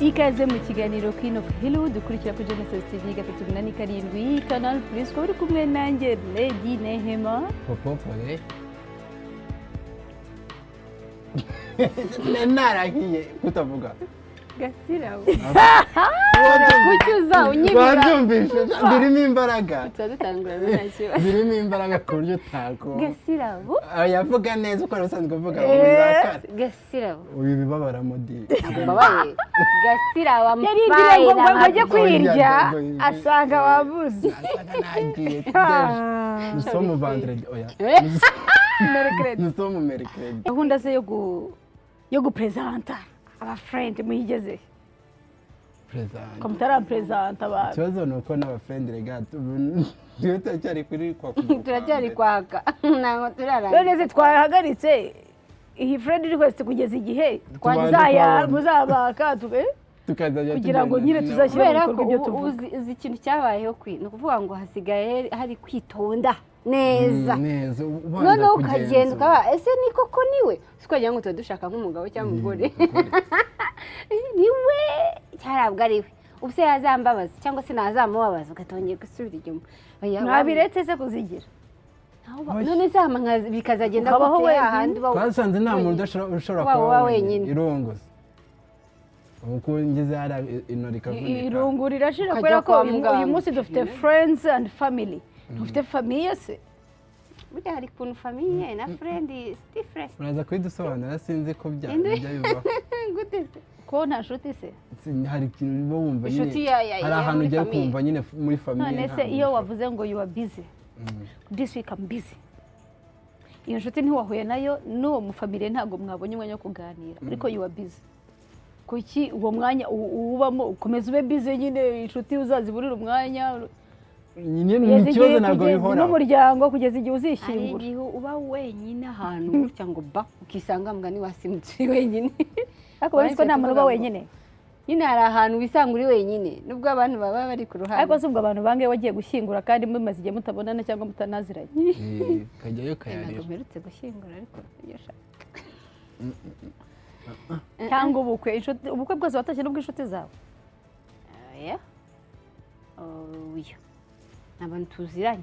ikaze mu kiganiro Queen of HILLWOOD ukurikira kuri Genesis TV gatatu munani karindwi canal plus ko uri kumwe nanjye Lady Nehema Paulin narahiye kutavuga Gasirabo kucyuza unyibira wabyumvise birimo imbaraga tutadutangura n'acyo birimo imbaraga ku buryo utako Gasirabo yavuga neza uko rusanzwe uvuga ubuzakara Gasirabo uyu bibabara modi babaye Gasirabo yarindira ngo bajye kwirya asanga wabuze asanga nagiye nusomo vendredi oya nusomo mercredi gahunda se yo gupresenta aba friend muyigeze present ko mutara presenta ba ikibazo ni uko n'aba friend regato niyo turacyari kuri kwa turacyari kwaka ntabwo turaranga none se twahagaritse iyi friend request kugeza igihe twazaya muzabaka tukazajya kugira ngo nyine tuzashyira mu bikorwa ibyo tuvuga uzi ikintu cyabayeho ni ukuvuga ngo hasigaye hari kwitonda neza neza none ukagenda ukaba ese ni koko niwe sikogira ngo tuba dushaka nk'umugabo cyangwa umugore niwe cyarabwa ariwe ubuse yazambabaza cyangwa se nazamubabaza ugatongera gusubira inyuma mwabiretse se kuzigira none se bikazagenda gute ahandi twasanze nta muntu ushobora kuba wenyine irongoza uko ngeze hari inori kavunika irungu rirashira kubera ko uyu munsi dufite friends and family dufite famille se burya hari kuntu famille na friend different uraza kwidusobanura sinzi ko byabibaho gute se ko nta nshuti se hari ikintu bo wumva nyine hari ahantu ujya kumva nyine muri famille none se iyo wavuze ngo you are busy this week I'm busy iyo nshuti ntiwahuye nayo n'uwo mu famille ntabwo mwabonye umwanya wo kuganira ariko you are busy kuki uwo mwanya ubamo ukomeza ube busy nyine inshuti uzaziburira umwanya nyine ni ikibazo ntabwo bihora n'umuryango kugeza igihe hari uzishyingura igihe uba wenyine ahantu gutya ngo ba ukisanga mbwa wasimutse wenyine ariko bari ko nta muntu uba wenyine nyine hari ahantu wisanga uri wenyine nubwo abantu baba bari ku ruhande ariko se ubwo abantu bangaye wagiye gushyingura kandi mumaze igihe mutabonana cyangwa mutanaziranye kajyayo kayarira ntabwo mperutse gushyingura ariko iyo shaka cyangwa ubukwe bwose watashye n'ubwo inshuti zawe oya abantu tuziranye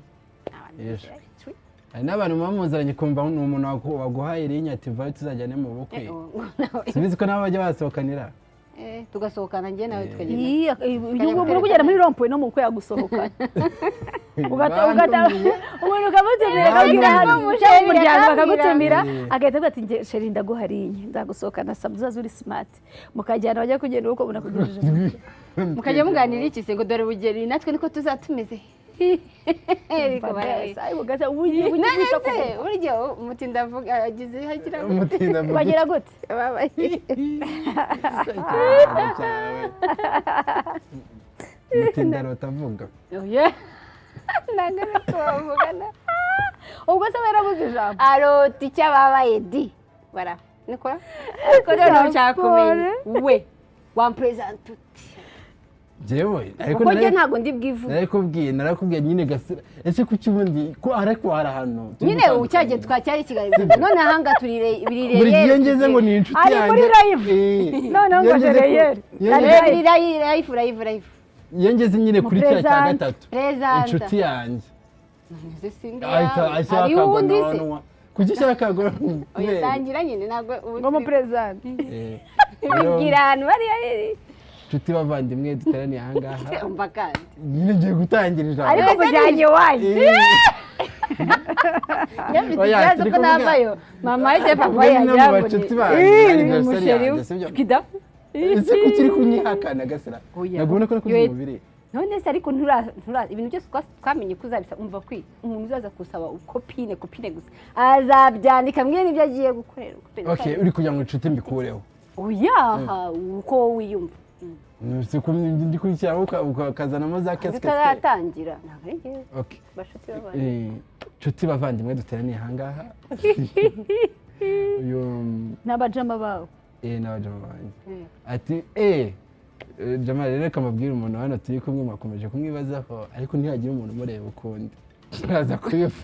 hari n'abantu bamuzanye kumva ni umuntu waguhaye irinya ati vayo tuzajyane mu bukwe subizi ko nabo bajya basohokanira tugasohokana njye nawe tukagenda muri kugenda muri rompuwe no mu bukwe yagusohokana umuntu ukamutumira akabwira cyangwa umuryango bakagutumira agahita avuga ati sheri ndaguharinye nzagusohokana sabu uzaze uri smart mukajyana bajya kugenda uko munakugejeje mukajya muganira iki se ngo dore bugeri natwe niko tuzatumeze burya umutinda avuga agize hagira bagira gute umutinda rotavuga ntabwo ariko bavugana ubwo se barabuze ijambo arota icyo ababaye di bara niko ariko rero nshaka kumenya we wampresenta uti jewe ariko ntabwo ndi bwivuge narakubwiye nyine Gasira ese kuki ubundi ko ariko hari ahantu nyine ucyagiye twacyari kigali none ahanga turireye buri gihe ngeze ngo ni inshuti yanjye muri live none ngo dereyeri live yengeze nyine kuri cya gatatu inshuti yanjye hari uwundi se kuki cyaka go utangira nyine ntabwo ngo mu president bigira ahantu bariya inshuti bavandimwe duteraniye aha ngaha umva kandi nyine ngiye gutangira ijambo ariko mujyanye wanyu ikibazo ko navayo mama ye papa yajya mu bacuti banjye kida ese kuki uri kunyihakana Gasira ntabwo ubona ko nakoze umubiri none se ariko ibintu byose twamenye ko uzabisa umva kwi umuntu uzaza kusaba kopine gusa azabyandika mbwira n'ibyo agiye gukorera okay uri kugira ngo inshuti mbikureho oya uko wiyumva ndi kurikira ukazanamo za casquette tutatangira ntabwo ari njye okay bashuti bavandimwe inshuti bavandimwe duteraniye aha ngaha n'abajama bawe n'abajama banjye ati Jamal reka mabwira umuntu hano turi kumwe mwakomeje kumwibazaho ariko ntihagira umuntu umureba ukundi turaza kubiva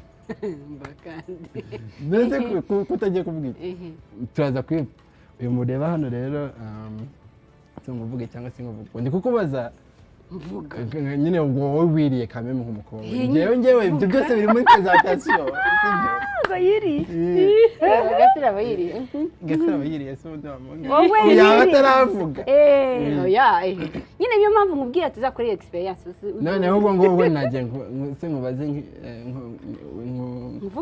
mbakandi mbese kutagiye kubwira turaza kubiva uyu mureba hano rero se nguvuge cyangwa se nguvuge ndi kukubaza mvuga nyine ubwo wowe wiriye kameme nk'umukobwa njyewe ibyo byose biri muri presentation Gasirabo yiriye Gasirabo yiriye se udamuga wowe yaba ataravuga nyine niyo mpamvu nkubwira tuzakora experience none ahubwo ngo wowe nagiye se nkubaze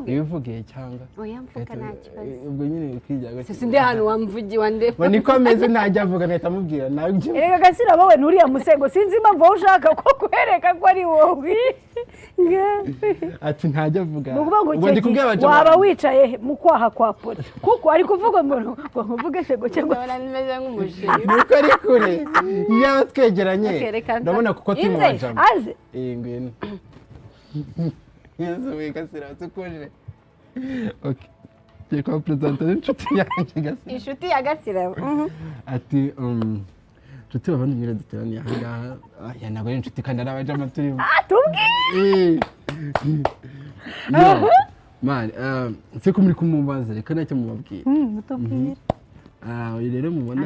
ibivugiye cyangwa oya mvuga nta kibazo ubwo nyine kwijya gake sindi hano wamvugi wande niko ameze najya avuga ngahita mubwira nawe erega Gasirabo wowe nturiya musego sinzi impamvu wowe ushaka ko kwereka ko ari wowe ati ntajya avuga ubwo ndi kubwira abajama waba wicaye mu kwaha kwa Paulin kuko ari kuvuga ngo nkuvuge sego cyangwa nimeze nk'umushiri nuko ari kure yaba twegeranye ndabona kuko turi mu bajama aze ngwino yesu we Gasirabo tukuje okay je ko presenter inshuti yanjye Gasirabo inshuti ya Gasirabo ati inshuti babandi nyine duteraniye aha ngaha ya ntabwo ari inshuti kandi ari abajama turimo tubwiye man se ko muri kumubaza reka nacyo mubabwira mutubwire uyu rero mubona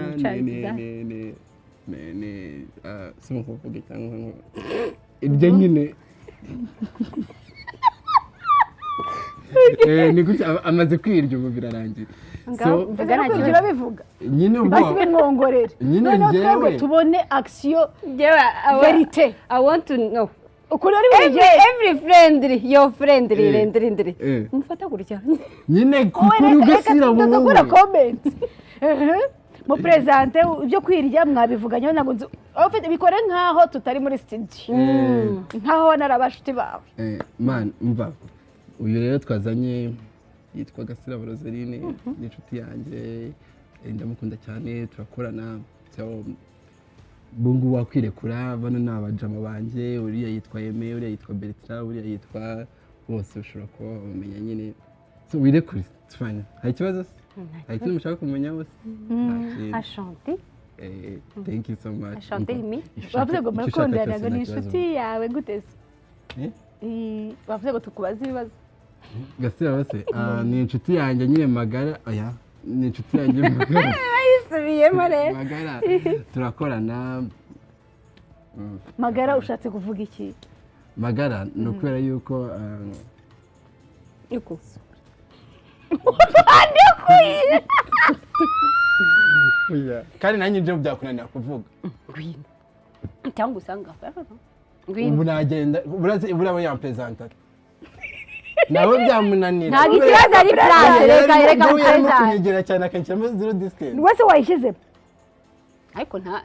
ne se muvuge cyangwa ibyo nyine ni gutya amaze kwirya ubu birarangiye mvuga nta kibazo bivuga nyine ubwo basi bimwongorere nyine njyewe tubone action njyewe verite I want to know ukuri ari every friendly your friendly rendrindri mufata gutya nyine kuri Gasirabo wowe comment mu presenter ibyo kwirya mwabivuganye ntabwo ufite bikore nkaho tutari muri studio nkaho narabashuti bawe man mva uyu rero twazanye yitwa Gasirabo Roseline ni inshuti yanjye ndamukunda cyane turakorana bungu wakwirekura bano ni abajama banjye uriya yitwa Aime uriya yitwa Bertrand uriya yitwa bose ushobora kuba bamenya nyine so wirekure fine hari ikibazo hari ikintu mushaka kumenya bose Ashanti thank you so much Ashanti mi bavuze ngo murakundana ni inshuti yawe guteze bavuze ngo tukubaze ibibazo Gasirabo se ni inshuti yanjye nyine magara oya ni inshuti yanjye magara ayisubiyemo rero magara turakorana magara ushatse kuvuga iki magara ni ukubera yuko yuko kandi nanjye ibyo byakunanira kuvuga cyangwa usanga ubu nagenda buraba yampresentara nawe byamunanira ntabwo ikibazo ari place reka mupresenta kunyegera cyane akanshyiramo zero distance wese wayishyizemo ariko nta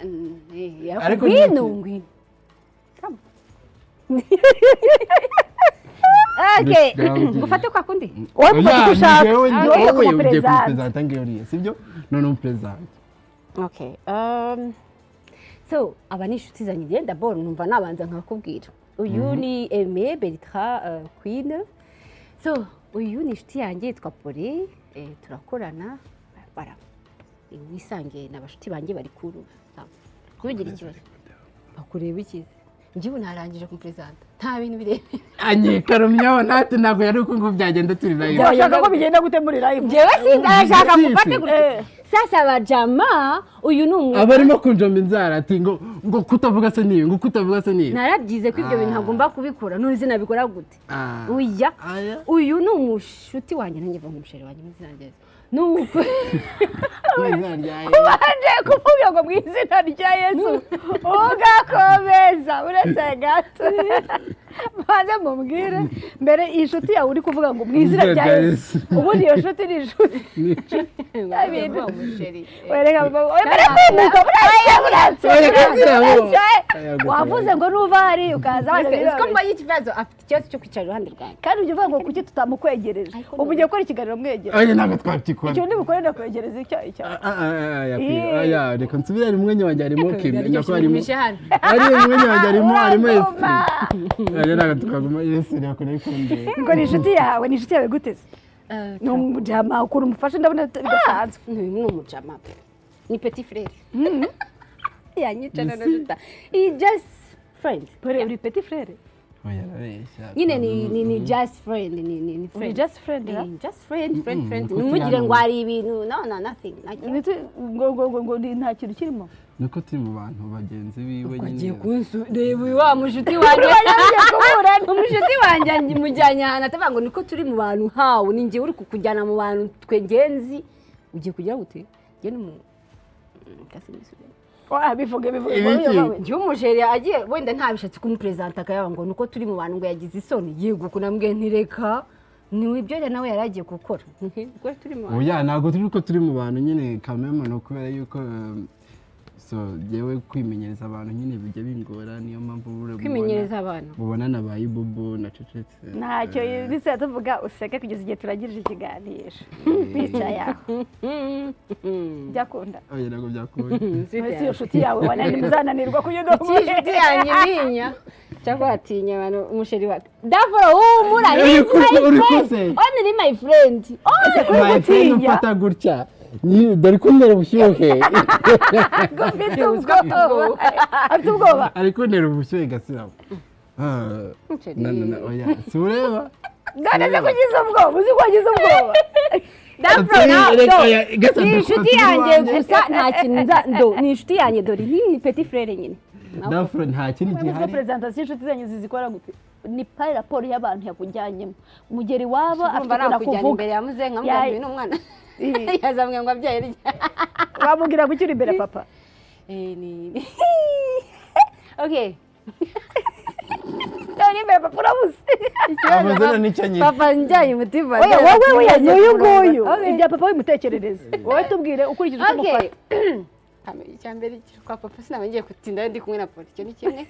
ariko ngwino okay gufate kwa kundi wowe ufite ushaka wowe ugiye kupresenta ngiriye sibyo none umupresenta okay so aba ni inshuti zanjye ngenda bora numva nabanza nkakubwira uyu ni Aime Bertrand Queen so uyu ni inshuti yanjye yitwa Paulin turakorana bara wisange n'abashuti banjye bari kuru kubigira ikibazo bakureba ikize njyewe narangije kumpresenta nta bintu birebire anyikarumyaho nati ntabwo yari uko ngo byagenda turi live byashaka ko bigenda gute muri live njyewe sindashaka gufate gutya sasa abajama uyu ni umwe abarimo kunjomba inzara ati ngo kutavuga se niyo ngo kutavuga se niyo narabyize ko ibyo bintu ntagomba kubikora none sinabikora gute uya uyu ni umushuti wanjye nanjye va umusheri wanjye mu izina rye nuko ubanje kuvuga ngo mu izina rya Yesu ugakomeza uretse gato maze mubwire mbere iyi nshuti yawe uri kuvuga ngo mu izina rya Yesu ubundi iyo nshuti ni inshuti wereka kwimuka wavuze ngo nuva hari ukaza ko mbaye ikibazo afite ikibazo cyo kwicara iruhande rwanjye kandi ujya uvuga ngo kuki tutamukwegereje ubu ugiye gukora ikiganiro mwegereje oya ntabwo twakikora icyo ndi bukore ndakwegereza icyayi cyawe aya reka nsubire ari umwanya wanjye harimo kimwe nyako harimo ari umwanya wanjye harimo esprit oya ntabwo tukaguma Yesu yakora ikunde ngo ni inshuti yawe ni inshuti yawe guteze ni umujama ukura umufasha ndabona bidasanzwe ni umujama ni petit frère yanyicara na duta he just friend uri petit frère oya arabeshya nyine ni just friend ni Ni just friend ra? just friend nuko numugire hano- ngo hari ibintu no nothing ngo nta kintu kirimo nuko turi mu bantu bagenzi biwe agiye nyine reba wa mushuti wanjye umushuti wanjye mujyanye ahantu atavuga ngo niko turi mu bantu hawe ni njye uri kukujyana mu bantu twe ngenzi ugiye kugira gute njye ni mu bivuge njye umujeri agiye wenda ntabishatse kumupresenta akayaba ngo nuko turi mu bantu ngo yagize isoni yego kunambwiye ntireka ni ibyo rero nawe yari agiye gukora ubwo turi mu bantu oya ntabwo turi ko turi mu bantu nyine kameme no kubera yuko so yewe kwimenyereza abantu nyine bijya bingora niyo mpamvu bure kwimenyereza abantu mubona nabaye ibubu na cecetse ntacyo bisa tuvuga useke kugeza igihe turagirije ikiganiro bicaye aho byakunda oya ntabwo byakunda mwese iyo nshuti yawe wanani muzananirwa kuyudomo inshuti yanjye ninya cyangwa atinya abantu umusheri wa davoro humura uri kose one ni my friend my friend ufata gutya ni dore kuntera ubushyuhe afite ubwoba ari kuntera ubushyuhe Gasirabo oya si ureba ndaneze kugize ubwoba uzi ko wagize ubwoba ni inshuti yanjye gusa nta kintu ni inshuti yanjye dore ni petit frere nyine dafro nta kindi gihari presentation inshuti zanyu zizikora gute ni pari raporo y'abantu yakujyanyemo umugeri wabo afite kujyana imbere ya muze nkamubwira uyu ni umwana yazamwe ngo abyaye rya wamubwira gukira imbere papa ni okay Dani imbere papa urabuze amazina nicyo nyine papa njyaye umutima oya wowe uyu nguyu ibya papa wimutekerereze wowe tubwire ukurikije uko umufata icyambere kwa papa sinamenye kutinda ndi kumwe na Paulin icyo ni kimwe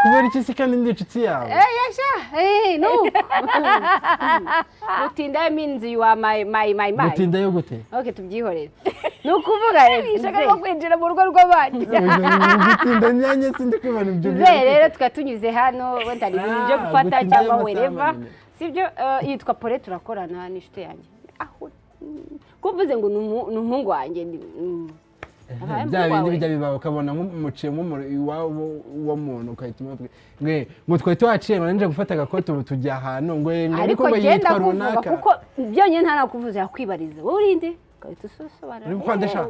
kubera iki se kandi ndi inshuti yawe yasha no mutinda means you are my mutinda yo gute okay tubyihorere ni ukuvuga ishaka no kwinjira mu rugo rw'abandi mutinda nyanye sindi kwibana ibyo rero tukatunyuze hano wenda ni ibyo gufata cyangwa wherever sibyo yitwa Paulin turakorana n'inshuti yanjye aho kuvuze ngo ni umuhungu wanjye bya bindi bijya bibaho ukabona nk'umuciyemo iwabo w'umuntu ukahita umubwira ngo twari tuhaciye ngo nje gufata agakote ubu tujya ahantu ngo ariko genda kuvuga kuko byonyine nta nakuvuze yakwibariza wowe urinde ugahita usobanura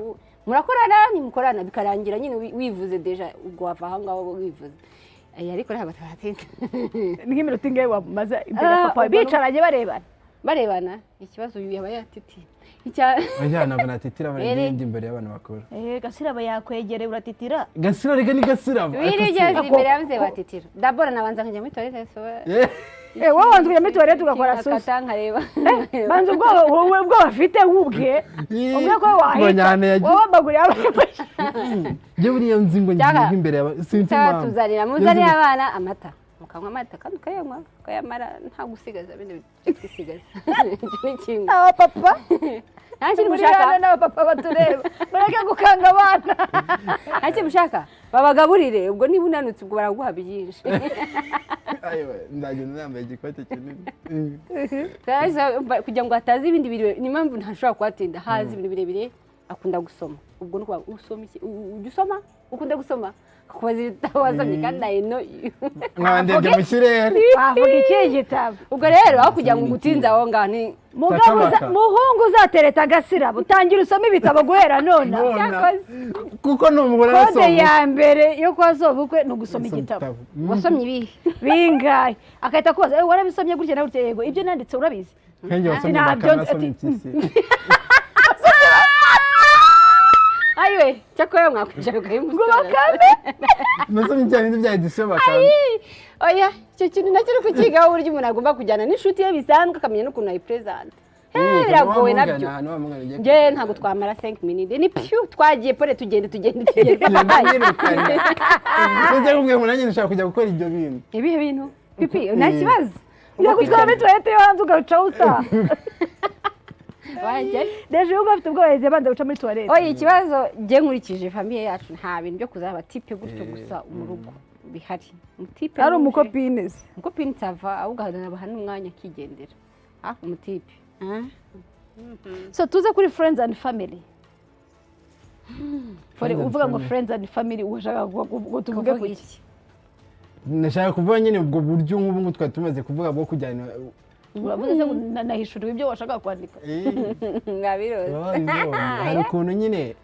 murakorana ntimukorana bikarangira nyine wivuze deja ubwo wava aho ngaho wivuze ariko ntabwo turatinda ni nk'iminota ingahe wamaze imbere papa bicaranye barebana ikibazo uyu yaba yatitiye oya ntabwo natitira baragenda imbere y'abantu bakuru Gasirabo yakwegereye uratitira Gasirabo rega ni Gasirabo wirigeze imbere y'abanze batitira dabora nabanza nkajya muri toilette wowe wanze kujya muri toilette ugakora susi nkareba banza wowe ubwo bafite wubwe umwe ko wahita wowe baguriye abana njye buriya nzi ngo ngiye imbere sinzi impamvu muzanira abana amata mukanywa amata kandi ukayanywa ukayamara nta gusigaza bindi twisigaza aba papa nta kintu mushaka n'aba papa batureba bareke gukanga abana nta kintu mushaka babagaburire ubwo niba unanutse ubwo baraguha byinshi ndagenda nambaye igikote kinini kugira ngo hatazi ibindi bintu ni impamvu ntashobora kuhatinda hazi ibintu birebire akunda gusoma ubwo nuko usoma iki ujya usoma ukunda gusoma kubaza ibitabo wasomye kandi nayo nkabandebye mu kirere wavuga ikihe gitabo ubwo rero aho kugira ngo ugutinze aho ngaho ni muhungu uzatereta Gasirabo utangira usoma ibitabo guhera none kuko ni umugore arasoma kode ya mbere yo kwa sobukwe ni ugusoma igitabo wasomye ibihe bingahe akahita kubaza warabisomye gutya na gutya yego ibyo nanditse urabizi nkenge wasomye bakana asomye impyisi ayiwe cyakora mwakwicara ukayimusitara nasomye ibya bindi bya edisiyo bakana oya icyo kintu nacyo uri kukigaho uburyo umuntu agomba kujyana n'inshuti ye bisanzwe akamenya n'ukuntu ayiperezanta biragoye nabyo njye ntabwo twamara 5 minutes ni pyu twagiye pore tugende nze kumwe ngo nanjye nshaka kujya gukora ibyo bintu ibihe bintu pipi nta kibazo ujya gutwara mituwete yo hanze ugaca usa wajya deje uba afite ubwoba yagiye banza guca muri toilette oya ikibazo njye nkurikije famille yacu nta bintu byo kuzaba tipe gutyo gusa mu rugo bihari umutipe ari umukopine se umukopine tsava ahubwo haba n'umwanya akigendera hafi umutipe so tuze kuri friends and family uvuga ngo friends and family ushaka ngo tuvuge ku iki nashaka kuvuga nyine ubwo buryo nk'ubu ngubu twari tumaze kuvuga bwo kujyana uravuze se nahishuriwe ibyo washaka kwandika mwabiroze hari ukuntu nyine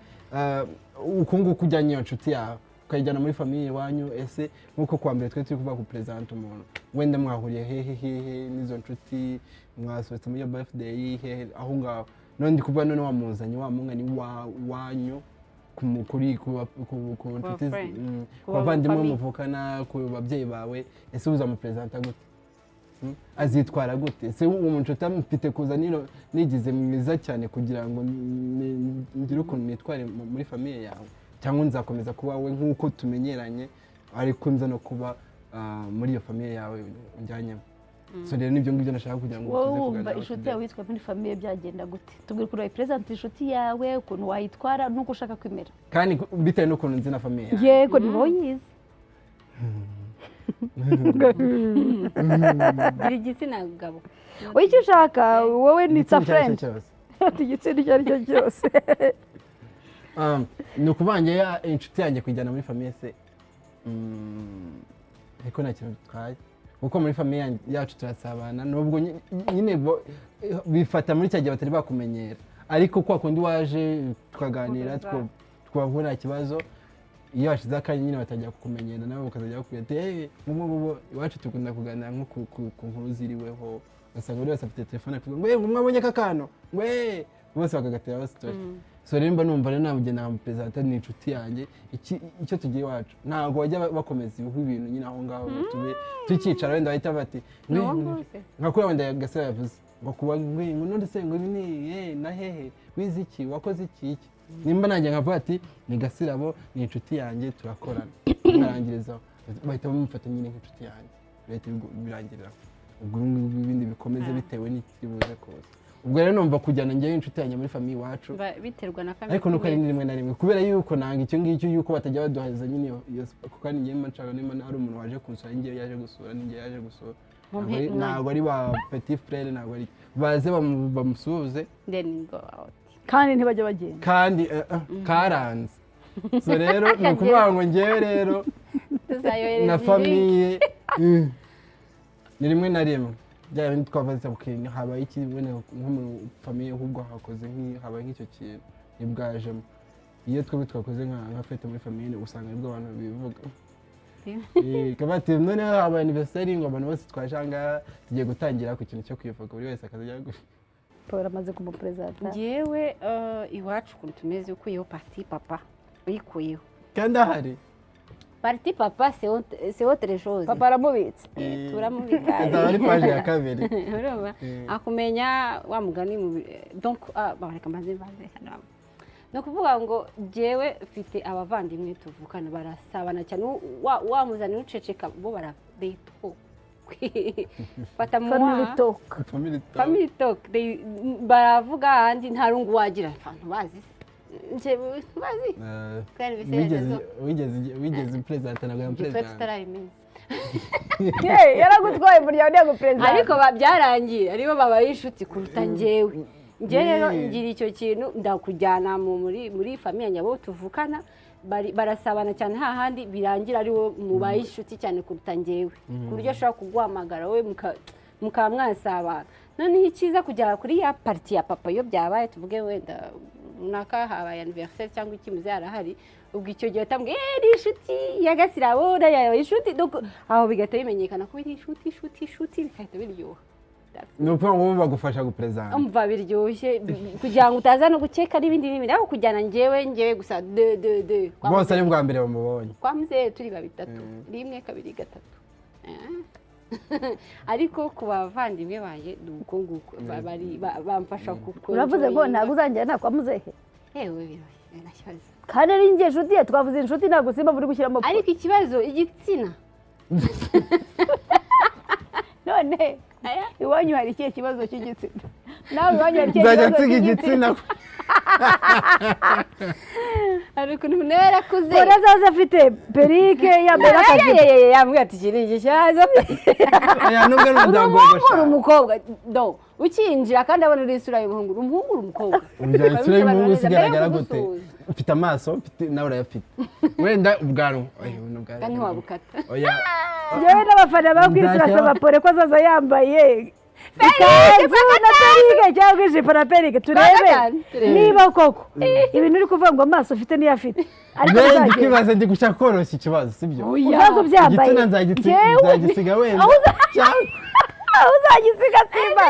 uku nguku ujyanye iyo nshuti yawe ukayijyana muri famiye iwanyu ese nk'uko kuwa mbere twe turi kuvuga ku perezida umuntu wenda mwahuriye hehe n'izo nshuti mwasohotse muri iyo birthday hehe aho ngaho none ndi kuvuga none wamuzanye wa mungani wanyu kuri ku nshuti ku bavandimwe muvukana ku babyeyi bawe ese uzamuperezida gute azitwara gute ese uwo nshuti mfite kuza nigize mwiza cyane kugira ngo ngire ukuntu nitware muri famiye yawe cyangwa nzakomeza kuba we nk'uko tumenyeranye ariko nza no kuba muri iyo famiye yawe njyanyemo so rero nibyo ngibyo nashaka kugira ngo wowe wumva inshuti yawe witwa muri famiye byagenda gute tubwire ukuntu wayiperezanta inshuti yawe ukuntu wayitwara n'uko ushaka kwimera kandi bitewe n'ukuntu nzi na famiye yawe yego ni wowe uyizi gira igitsina gabo icyo ushaka wowe ni sa friend igitsina icyo ari cyo cyose ni ukuvange inshuti yanjye kujyana muri famiye se ariko nta kintu dutwaye kuko muri famiye yacu turasabana nubwo nyine bifata muri cya gihe batari bakumenyera ariko kwa kundi waje tukaganira twahura nta kibazo iyo hashize akanya nyine batajya kukumenyera nawe bakazajya bakubwira ati mubo iwacu tukunda kuganira nko ku nkuru ziriweho ugasanga buri wese afite telefone akavuga ngo mwabonye aka kantu bose bakagateraho story so rero mba numva rero namugenda nkamuperezida ni inshuti yanjye icyo tugiye iwacu ntabwo bajya bakomeza ibintu nyine aho ngaho tube tukicara wenda bahita bati nka kuri wenda Gasirabo yavuze ngo kuba ngo none se ngo ni na hehe wize iki wakoze iki nimba nanjye nkavuga ati ni Gasirabo ni inshuti yanjye turakorana nkarangirizaho bahita bamufata nyine nk'inshuti yanjye leta birangirira ubwo ibindi bikomeze bitewe n'ikibuze kuza ubwo rero numva kujyana njyewe inshuti yanjye muri famiye iwacu biterwa na famiye ariko nuko ari rimwe na rimwe kubera yuko nanga icyo ngicyo yuko batajya baduhaza nyine kuko ari njyewe nshaka nimba hari umuntu waje kunsura njyewe yaje gusura ninjye yaje gusura ntabwo ari ba petit frère ntabwo ari baze bamusuhuze then go out kandi ntibajya bagenda kandi karanze so rero ni ukuvuga ngo njyewe rero na famiye ni rimwe na rimwe byaba bindi twavuze bukenye habaye iki wenda nko mu famiye ahubwo hakoze habaye nk'icyo kintu nibwajemo iyo twebwe twakoze nka fete muri famiye usanga aribwo abantu bivuga kabati none habaye anniversaire ngo abantu bose twashanga tugiye gutangira ku kintu cyo kwivuga buri wese akazajya Paul amaze kumuperezida njyewe iwacu ukuntu tumeze ukuyeho parti papa uyikuyeho kandi ahari parti papa c'est autre chose papa aramubitse turamubika ari page ya kabiri urumva akumenya wa mugani donc bareka maze no kuvuga ngo jewe mfite abavandimwe tuvukana barasabana cyane wamuzana uceceka bo barabeto fata family talk baravuga handi nta rungu wagira abantu bazi wigeze perezida ntabwo yamuperezida yaragutwaye umuryango ntabwo perezida ariko byarangiye aribo babaye inshuti kuruta njyewe rero ngira icyo kintu ndakujyana muri famiye nyabo tuvukana barasabana cyane hahandi birangira ariwo mubaye inshuti cyane kuruta njyewe ku buryo ashobora kuguhamagara we mukaba mwasabana noneho icyiza kujya kuri ya parti ya papa iyo byabaye tuvuge wenda runaka habaye anniversaire cyangwa ikimuze yarahari ubwo icyo gihe utambwiye ni inshuti ya Gasirabo yawe inshuti aho bigahita bimenyekana ko ari inshuti bigahita biryoha ni ukuvuga ngo bagufasha guperezida umva biryoshye kugira ngo utaza no gukeka n'ibindi aho kujyana njyewe gusa bose ari bwa mbere bamubonye kwa muzehe turi babitatu rimwe kabiri gatatu ariko ku bavandimwe banjye nuko nguko bamfasha kuko uravuze ngo ntabwo uzangira nta kwa muzehe yewe biroye nta kibazo kandi ari njye inshuti ye twavuze inshuti ntabwo simba buri gushyiramo ariko ikibazo igitsina none iwanyu hari ikihe kibazo cy'igitsina nawe wanyara nzajya nsiga igitsina ariko umuntu yarakuze Pole zaza afite perike yambaye akajipo yambwiye ati iki ni igishaza aya nubwo ari umuryango uri umukobwa do ukinjira kandi abona uri isura y'umuhungu uri umukobwa urya isura y'umuhungu isigaragara gute ufite amaso nawe urayafite wenda ubwanwa kandi ntiwabukata yewe n'abafana babwira turasaba Pole ko azaza yambaye ikanzu na perike cyangwa ijipo na perike turebe niba koko ibintu uri kuvuga ngo amaso ufite niyo afite ariko ndikibaza ndi gushaka koroshya ikibazo sibyo uzaza ubyambaye igitsina nzagisiga wenda uzagisiga simba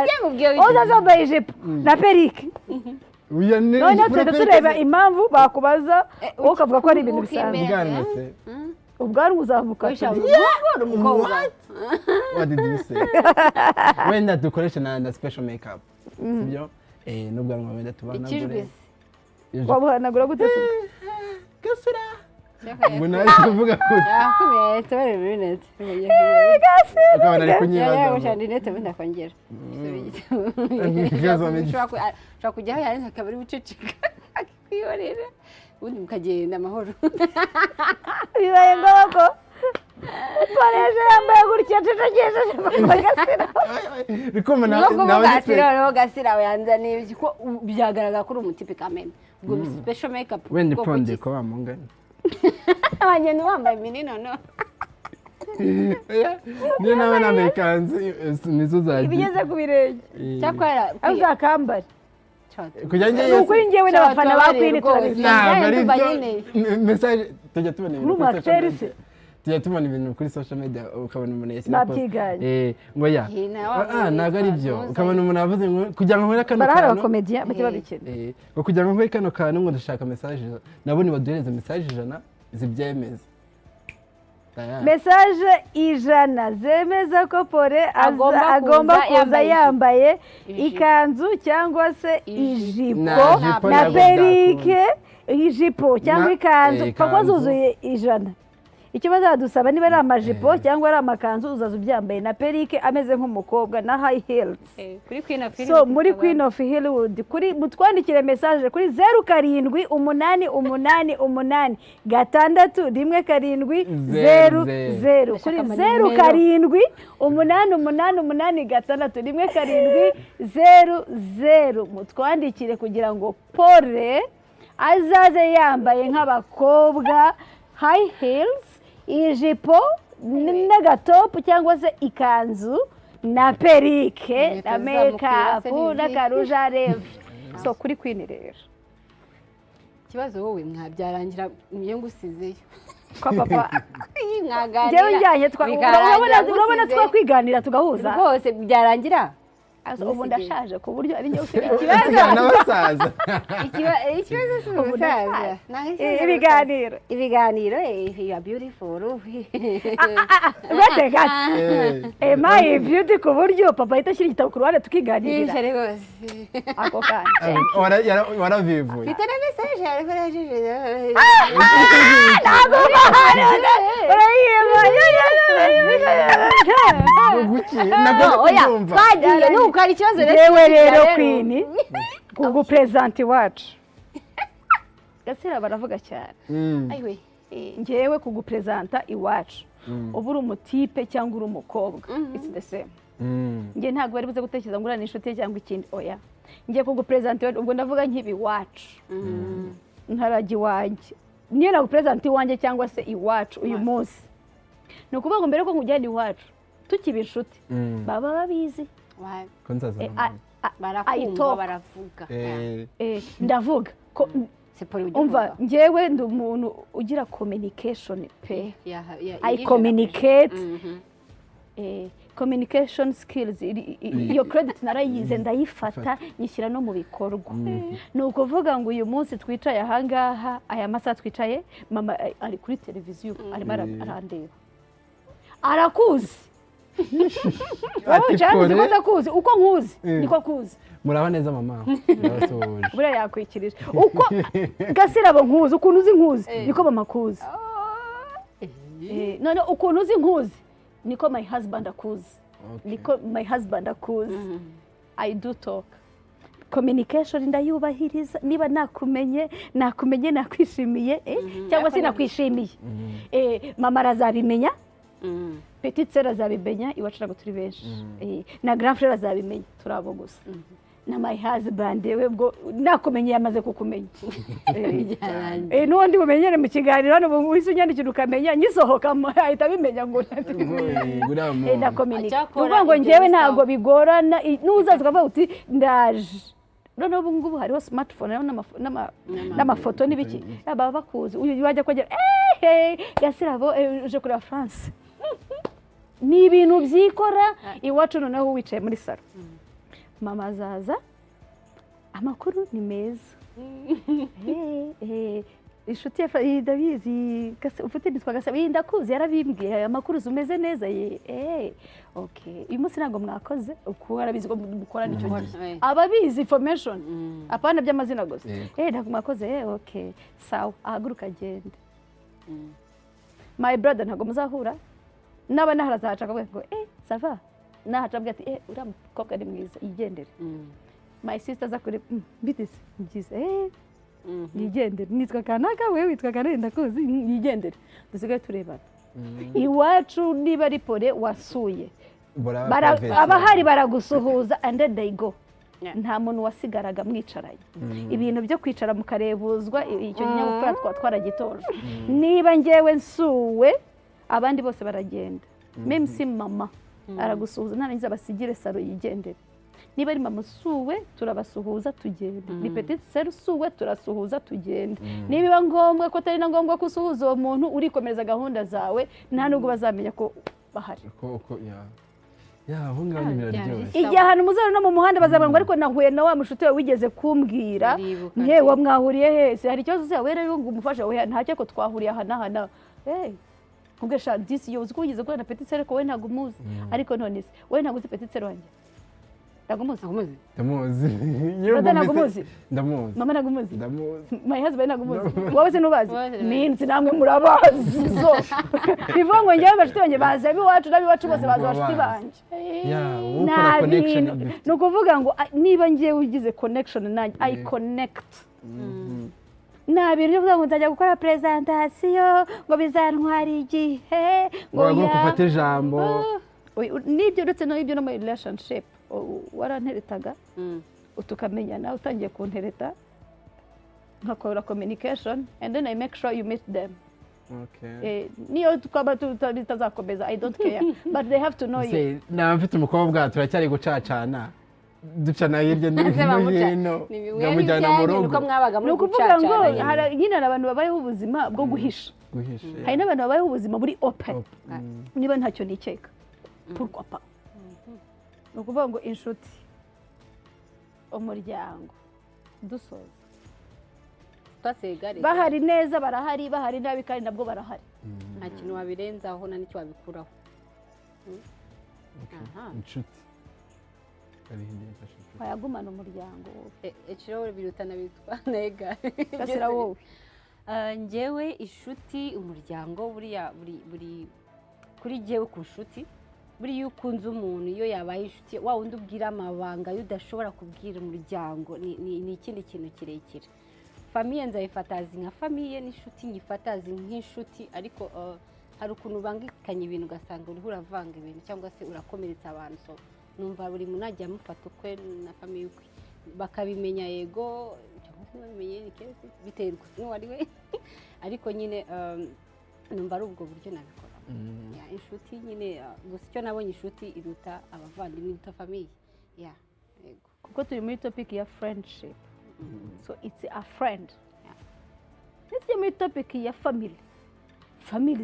uzaza wambaye ijipo na perike noneho tujya tureba impamvu bakubaza wowe ukavuga ko ari ibintu bisanzwe ubwanwa uzamuka what did you say wenda dukoresha na special makeup sibyo n'ubwanwa wenda tubanagure wabuhanagura gute gasira ngo nawe kuvuga ko yakumye tubare minute ukabona ari kunyibaza ya ushandi nete wenda kongera shaka kujya yarenza kabari buceceka akiyorera ubundi mukagenda amahoro bibaye ngombwa ko ukoresha yambaye gutya cecegesheje Gasira bikoma nawe Gasira yanzaniye ibyo byagaragara ko uri umutipe kameme ubwo special makeup wenda iponde ko bamungana abanyene wambaye minino no niyo nawe nambaye ikanzu nizo zagiye ibigeze ku birenge cyakwara uzakambare kugira ngo ukuri njyewe n'abafana ba Queen message tujya tubona ibintu tujya tubona ibintu kuri social media ukabona umuntu yashyira post ngo ya ntabwo ari byo ukabona umuntu avuze ngo kugira ngo nkore kano barahari abakomediya bake babikina ngo kugira ngo nkore kano kantu ngo ndashaka message nabo nibaduhereze message 100 zibyemeza message 100 zemeza ko Pole agomba kuza yambaye ikanzu cyangwa se ijipo na perike ijipo cyangwa ikanzu pako zuzuye 100 icyo bazadusaba niba ari amajipo cyangwa ari amakanzu uzaza ubyambaye na perike ameze nk'umukobwa na high heels kuri Queen of Hills so muri Queen of HILLWOOD kuri mutwandikire message kuri 0788161700 kuri 0788161700 mutwandikire kugira ngo Pole azaze yambaye nk'abakobwa high heels ijipo n'agatopu cyangwa se ikanzu na perike na makeup n'akaruja reve so kuri Queen rero ikibazo wowe mwabyarangira niyo ngusizeyo kwa papa mwaganira njyewe njyanye urabona twakwiganira tugahuza rwose byarangira ubu ndashaje ku buryo ari njye usigaye n'abasaza ikibazo si umusaza ibiganiro you are beautiful gate my beauty ku buryo papa ahita ashyira igitabo ku ruhande tukiganirira rwose ako kanya waravivuye mfite na message ariko yajije ntabwo twagiye nuko hari ikibazo rero Queen kugu present iwacu Gasira baravuga cyane ayiwe njyewe kugu presenta iwacu ubu uri umutipe cyangwa uri umukobwa it's the same njye ntabwo bari buze gutekereza ngo urane inshuti cyangwa ikindi oya njye kugu presenta ubwo ndavuga nk'ibi iwacu ntaragi wanjye niyo nagu presenta iwanjye cyangwa se iwacu uyu munsi ni ukuvuga ngo mbere ko nkujyana iwacu tukiba inshuti baba babizi barakumva baravuga ndavuga umva njyewe ndi umuntu ugira communication pe I communicate communication skills iyo credit narayize ndayifata nyishyira no mu bikorwa ni ukuvuga ngo uyu munsi twicaye ahangaha aya masaha twicaye mama ari kuri televiziyo arimo arandeba arakuzi wowe cyane uko ndakuzi uko nkuzi niko kuzi muraba neza mama ndabasoje buriya yakwikirije uko Gasirabo nkuzi ukuntu uzi nkuzi niko mama kuzi none ukuntu uzi nkuzi niko my husband akuzi niko my husband akuzi I do talk communication ndayubahiriza niba nakumenye nakwishimiye cyangwa se nakwishimiye mama arazabimenya petite sœur azabimenya iwacu ntabwo turi benshi na grand frère azabimenya turabo gusa na my husband we bwo nakumenye yamaze kukumenya n'undi bumenyere mu kiganiro hano wise unyandikira ukamenya nyisohoka ahita bimenya ngo na communicate uvuga ngo njyewe ntabwo bigorana n'uzaza ukavuga uti ndaje noneho ubu ngubu hariho smartphone n'amafoto n'ibiki baba bakuzi uyu wajya kongera Gasirabo uje kureba France ni ibintu byikora iwacu noneho wicaye muri salo mama azaza amakuru ni meza inshuti ya Davizi ufite nitwa Gasirabo ndakuzi yarabimbwiye amakuru umeze neza okay uyu munsi ntabwo mwakoze uko arabizi ko mukora nicyo gihe ababizi information apana by'amazina gusa ntabwo mwakoze okay sawa ahaguruka agende my brother ntabwo muzahura naba naharazaca akavuga ngo sava nahaca ati uriya mukobwa ari mwiza yigendere my sister aza kure bitise ngize yigendere nitwa kanaka wewe witwa kanaka ndakuzi yigendere dusigaye turebana iwacu niba ari pole wasuye abahari baragusuhuza and then they go nta muntu wasigaraga mwicaranye ibintu byo kwicara mukarebuzwa icyo nyabupfura twaragitojwe niba ngewe nsuwe abandi bose baragenda meme si mama aragusuhuza narangiza basigire saro yigendere niba ari mama usuwe turabasuhuza tugende ni petite sœur usuwe turasuhuza tugende niba ngombwa ko atari na ngombwa ko usuhuza uwo muntu urikomereza gahunda zawe nta nubwo bazamenya ko bahari aho ngaho biraryoshye igihe ahantu muzana no mu muhanda bazabona ngo ariko nahuye na wa mushuti wawe wigeze kumbwira ntewe mwahuriye hese hari ikibazo se wera ngo umufasha we ntacyo ko twahuriye aha ubwesha disi yo uzi ko wigeze kubona petite sœur ko we ntabwo umuzi ariko none se we ntabwo uzi petite sœur wanjye ndamuzi ndamuzi mama ndamuzi my husband ndamuzi wowe se nubazi ninzi namwe murabazi so bivuga ngo njyewe bashiti banjye baza biwacu nabiwacu bose baza bashiti banje ni ukuvuga ngo niba ngiye ugize connection nanjye I connect nta bintu byo kuvuga ngo nzajya gukora presentation ngo bizantwara igihe ngo gufata ijambo nibyo uretse n'ibyo no muri relationship waranteretaga utukamenyana utangiye kuntereta nkakora communication and then I make sure you meet them niyo twaba tutazakomeza I don't care but they have to know you naba mfite umukobwa turacyari gucacana ducana hirya no hino ngamujyana mu rugo ni ukuvuga ngo nyine hari abantu babayeho ubuzima bwo guhisha hari n'abantu babayeho ubuzima buri open niba ntacyo nikeka pourquoi pas ni ukuvuga ngo inshuti umuryango dusoza bahari neza barahari bahari nabi kandi nabwo barahari nta kintu wabirenzaho na n'icyo wabikuraho inshuti wayagumana umuryango ekiro birutana bitwa nega gasira wowe njyewe inshuti umuryango buriya buri kuri njyewe ku nshuti buriya iyo ukunze umuntu iyo yabaye inshuti wa wundi ubwira amabanga yo udashobora kubwira umuryango ni ikindi kintu kirekire famiye nzayifatazi nka famiye n'inshuti nyifatazi nk'inshuti ariko hari ukuntu ubangikanye ibintu ugasanga uriho uravanga ibintu cyangwa se urakomeretsa abantu so numva buri muntu ajya amufata ukwe na famiye ukwe bakabimenya yego cyangwa se babimenye biterwa n'uwari we ariko nyine numva ari ubwo buryo nabikora inshuti nyine gusa icyo nabonye inshuti iruta abavandimwe iruta famiye yego kuko turi muri topic ya friendship so it's a friend tujye muri topic ya family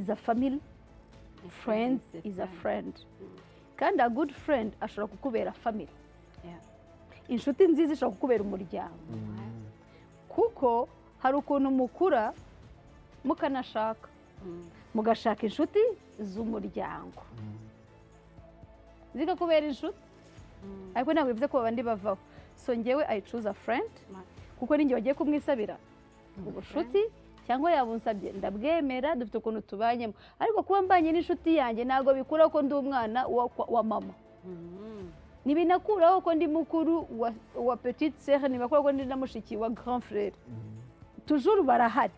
is a family friend is a friend kandi a good friend ashobora kukubera family inshuti nziza ishobora kukubera umuryango kuko hari ukuntu mukura mukanashaka mugashaka inshuti z'umuryango zikakubera inshuti ariko ntabwo bivuze ko babandi bavaho so njyewe I choose a friend kuko ninjye wagiye kumwisabira ubushuti cyangwa yabunsabye ndabwemera dufite ukuntu tubanyemo ariko kuba mbanye n'inshuti yanjye ntabwo bikura ko ndi umwana wa mama ntibinakuraho ko ndi mukuru wa petite sœur, ntibakuraho ko ndi na mushiki wa grand frère. Toujours barahari,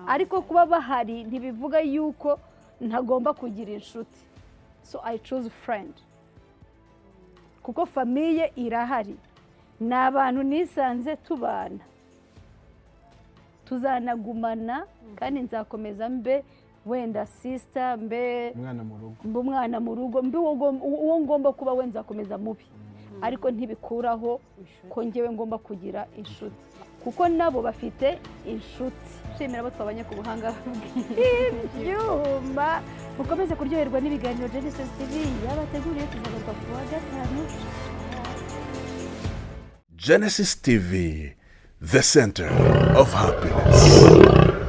ariko kuba bahari ntibivuga yuko ntagomba kugira inshuti. So I choose friend, kuko famiye irahari, ni abantu nisanze tubana, tuzanagumana kandi nzakomeza mbe wenda sister, mbe umwana mu rugo, mbe uwo ngomba kuba we nzakomeza mubi, ariko ntibikuraho ko njyewe ngomba kugira inshuti, kuko nabo bafite inshuti. Shimira abo twabanye ku buhanga bw'ibyuma. Mukomeze kuryoherwa n'ibiganiro Genesis TV yabateguriye. Tuzagaruka ku wa gatanu. Genesis TV, the center of happiness.